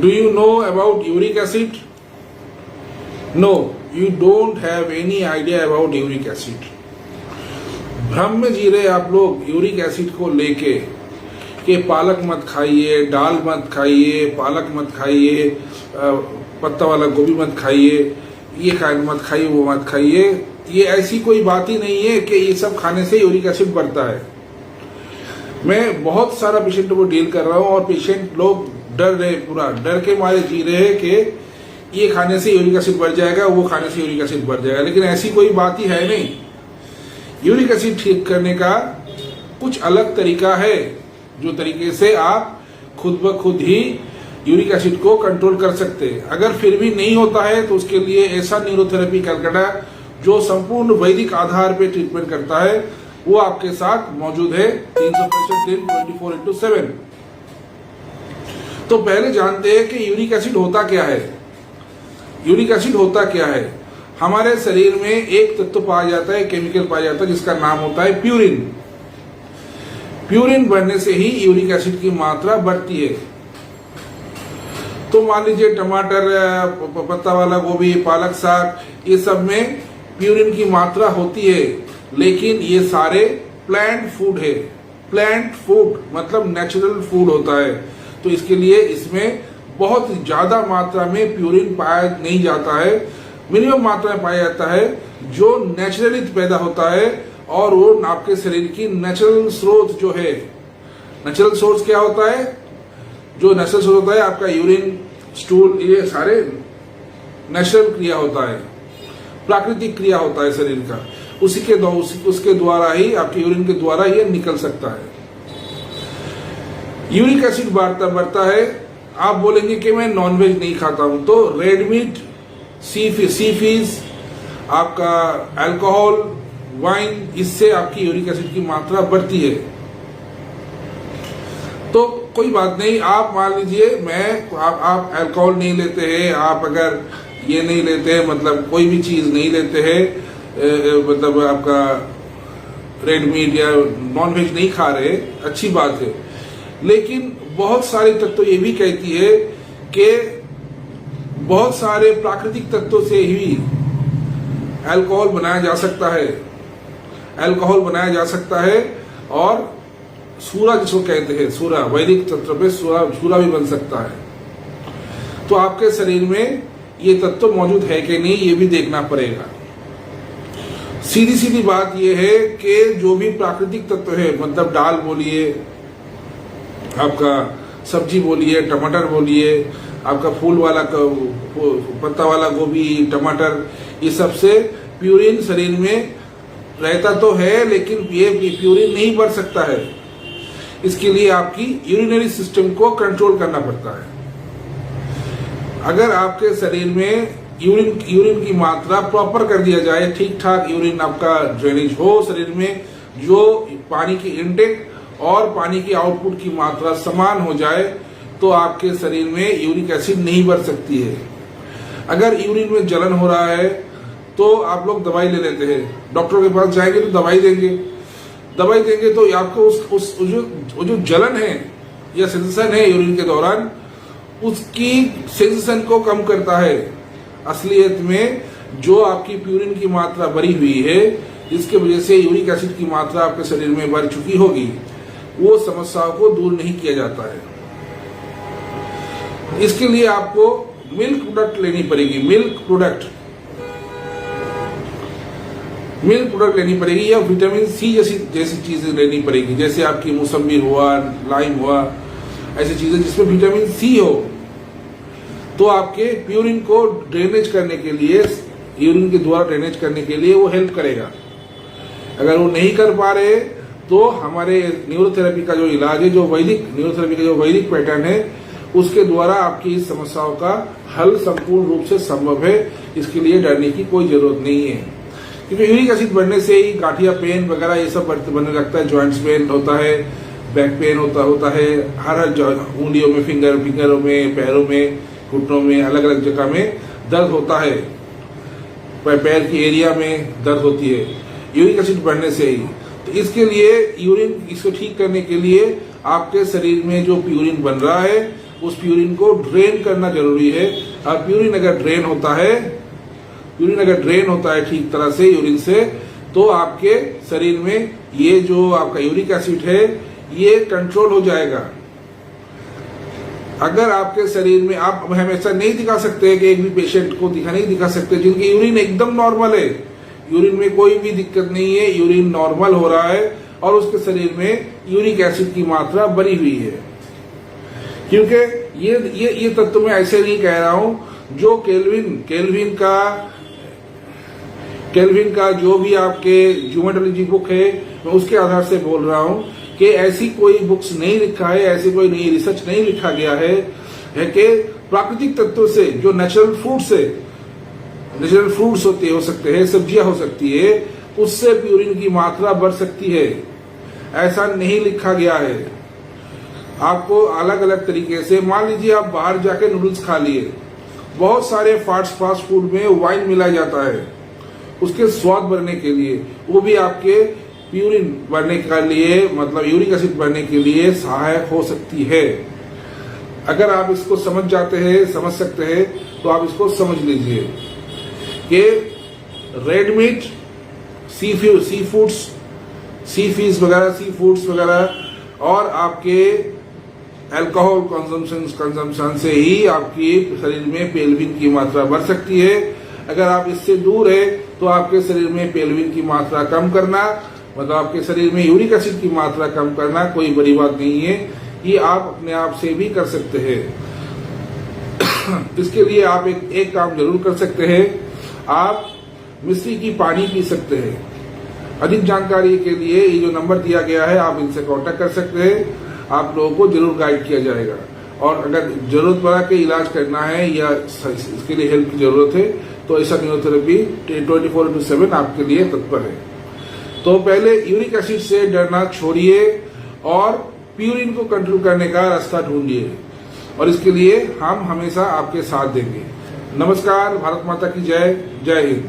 Do you know about uric acid? No, you don't have any idea about uric acid. भ्रम में जी रहे आप लोग यूरिक एसिड को लेके कि पालक मत खाइए, दाल मत खाइए, पालक मत खाइए, पत्ता वाला गोभी मत खाइए, ये मत खाइए, वो मत खाइए। ये ऐसी कोई बात ही नहीं है कि ये सब खाने से यूरिक एसिड बढ़ता है। मैं बहुत सारा पेशेंट को डील कर रहा हूँ और पेशेंट लोग डर रहे, पूरा डर के मारे जी रहे हैं कि ये खाने से यूरिक एसिड बढ़ जाएगा, वो खाने से यूरिक एसिड बढ़ जाएगा, लेकिन ऐसी कोई बात ही है नहीं। यूरिक एसिड ठीक करने का कुछ अलग तरीका है, जो तरीके से आप खुद ब खुद ही यूरिक एसिड को कंट्रोल कर सकते हैं। अगर फिर भी नहीं होता है तो उसके लिए ऐसा न्यूरोथेरेपी कलकत्ता जो संपूर्ण वैदिक आधार पे ट्रीटमेंट करता है वो आपके साथ मौजूद है 365 दिन 24/7। तो पहले जानते हैं कि यूरिक एसिड होता क्या है। यूरिक एसिड होता क्या है? हमारे शरीर में एक तत्व पाया जाता है, केमिकल पाया जाता है जिसका नाम होता है प्यूरिन। प्यूरिन बढ़ने से ही यूरिक एसिड की मात्रा बढ़ती है। तो मान लीजिए टमाटर, पत्ता वाला गोभी, पालक साग, ये सब में प्यूरिन की मात्रा होती है, लेकिन ये सारे प्लांट फूड है। प्लांट फूड मतलब नेचुरल फूड होता है, तो इसके लिए इसमें बहुत ज्यादा मात्रा में प्यूरिन पाया नहीं जाता है। मिनिमम मात्रा में पाया जाता है जो नेचुरली पैदा होता है, और वो आपके शरीर की नेचुरल स्रोत जो है। नेचुरल सोर्स क्या होता है? जो नेचुरल सोर्स होता है आपका यूरिन, स्टूल, ये सारे नेचुरल क्रिया होता है, प्राकृतिक क्रिया होता है शरीर का। उसके द्वारा ही, आपके यूरिन के द्वारा ये निकल सकता है। यूरिक एसिड बढ़ता है। आप बोलेंगे कि मैं नॉनवेज नहीं खाता हूं, तो रेड मीट, सी फिश, आपका अल्कोहल, वाइन, इससे आपकी यूरिक एसिड की मात्रा बढ़ती है। तो कोई बात नहीं, आप मान लीजिए आप अल्कोहल नहीं लेते हैं, आप अगर ये नहीं लेते हैं, मतलब कोई भी चीज नहीं लेते हैं, मतलब आपका रेड मीट या नॉनवेज नहीं खा रहे, अच्छी बात है। लेकिन बहुत सारे तत्व ये भी कहती है कि बहुत सारे प्राकृतिक तत्वों से ही अल्कोहल बनाया जा सकता है। अल्कोहल बनाया जा सकता है, और सूरा जिसको कहते हैं, सूरा, वैदिक तत्व पे सूरा भी बन सकता है। तो आपके शरीर में ये तत्व मौजूद है कि नहीं, ये भी देखना पड़ेगा। सीधी सीधी बात ये है कि जो भी प्राकृतिक तत्व है, मतलब दाल बोलिए, आपका सब्जी बोलिए, टमाटर बोलिए, आपका फूल वाला पत्ता वाला गोभी, टमाटर, ये सबसे प्यूरिन शरीर में रहता तो है, लेकिन ये प्यूरिन नहीं बढ़ सकता है। इसके लिए आपकी यूरिनरी सिस्टम को कंट्रोल करना पड़ता है। अगर आपके शरीर में यूरिन की मात्रा प्रॉपर कर दिया जाए, ठीक ठाक यूरिन आपका ड्रेनेज हो शरीर में, जो पानी की इनटेक और पानी की आउटपुट की मात्रा समान हो जाए, तो आपके शरीर में यूरिक एसिड नहीं बढ़ सकती है। अगर यूरिन में जलन हो रहा है तो आप लोग दवाई ले लेते हैं, डॉक्टर के पास जाएंगे तो दवाई देंगे तो आपको जो जलन है या सेंसेशन है यूरिन के दौरान, उसकी सेंसेशन को कम करता है। असलियत में जो आपकी प्यूरिन की मात्रा बढ़ी हुई है, जिसके वजह से यूरिक एसिड की मात्रा आपके शरीर में बढ़ चुकी होगी, वो समस्याओं को दूर नहीं किया जाता है। इसके लिए आपको मिल्क प्रोडक्ट लेनी पड़ेगी, मिल्क प्रोडक्ट लेनी पड़ेगी, या विटामिन सी जैसी चीजें लेनी पड़ेगी, जैसे आपकी मौसम्बी हुआ, लाइम हुआ, ऐसी चीजें जिसमें विटामिन सी हो। तो आपके प्यूरिन को ड्रेनेज करने के लिए, यूरिन के द्वारा ड्रेनेज करने के लिए वो हेल्प करेगा। अगर वो नहीं कर पा रहे तो हमारे न्यूरोथेरेपी का जो इलाज है, जो वैदिक न्यूरोथेरेपी का जो वैदिक पैटर्न है, उसके द्वारा आपकी इस समस्याओं का हल संपूर्ण रूप से संभव है। इसके लिए डरने की कोई जरूरत नहीं है, क्योंकि यूरिक एसिड बढ़ने से ही गांठिया पेन वगैरह ये सब बनने लगता है, जॉइंट्स पेन होता है, बैक पेन होता है, हर उंगलियों में, फिंगरों में, पैरों में, घुटनों में, अलग अलग जगह में दर्द होता है, पैर की एरिया में दर्द होती है यूरिक एसिड बढ़ने से ही। तो इसके लिए यूरिन, इसको ठीक करने के लिए आपके शरीर में जो प्यूरिन बन रहा है उस प्यूरिन को ड्रेन करना जरूरी है। और प्यूरिन अगर ड्रेन होता है ठीक तरह से यूरिन से, तो आपके शरीर में ये जो आपका यूरिक एसिड है ये कंट्रोल हो जाएगा। अगर आपके शरीर में, आप हमेशा नहीं दिखा सकते कि एक भी पेशेंट को नहीं दिखा सकते जिनकी यूरिन एकदम नॉर्मल है, यूरिन में कोई भी दिक्कत नहीं है, यूरिन नॉर्मल हो रहा है और उसके शरीर में यूरिक एसिड की मात्रा बढ़ी हुई है। क्योंकि ये तत्व मैं ऐसे नहीं कह रहा हूं, जो केल्विन का जो भी आपके ज्योमेट्रोलॉजी बुक है मैं उसके आधार से बोल रहा हूं कि ऐसी कोई बुक्स नहीं लिखा है, ऐसी कोई नई रिसर्च नहीं लिखा गया है कि प्राकृतिक तत्वों से जो नेचुरल फ्रूट्स हो सकते हैं, सब्जियां हो सकती है, उससे प्यूरिन की मात्रा बढ़ सकती है, ऐसा नहीं लिखा गया है। आपको अलग अलग तरीके से, मान लीजिए आप बाहर जाके नूडल्स खा लिए, बहुत सारे फास्ट फूड में वाइन मिलाया जाता है उसके स्वाद बढ़ने के लिए, वो भी आपके प्यूरिन बढ़ने के लिए, मतलब यूरिक एसिड बढ़ने के लिए सहायक हो सकती है। अगर आप इसको समझ सकते हैं तो आप इसको समझ लीजिए कि रेड मीट, सी फूड्स वगैरह और आपके अल्कोहल कंजम्पशन से ही आपकी शरीर में पेल्विन की मात्रा बढ़ सकती है। अगर आप इससे दूर है तो आपके शरीर में पेल्विन की मात्रा कम करना, मतलब आपके शरीर में यूरिक एसिड की मात्रा कम करना कोई बड़ी बात नहीं है, ये आप अपने आप से भी कर सकते हैं। इसके लिए आप एक काम जरूर कर सकते हैं, आप मिश्री की पानी पी सकते हैं। अधिक जानकारी के लिए ये जो नंबर दिया गया है आप इनसे कांटेक्ट कर सकते हैं, आप लोगों को जरूर गाइड किया जाएगा। और अगर जरूरत पड़ा कि इलाज करना है या इसके लिए हेल्प की जरूरत है तो ऐसा न्यूरोथेरेपी 24/7 आपके लिए तत्पर है। तो पहले यूरिक एसिड से डरना छोड़िए और प्यूरिन को कंट्रोल करने का रास्ता ढूंढिए, और इसके लिए हम हमेशा आपके साथ देंगे। नमस्कार, भारत माता की जय, जय हिंद।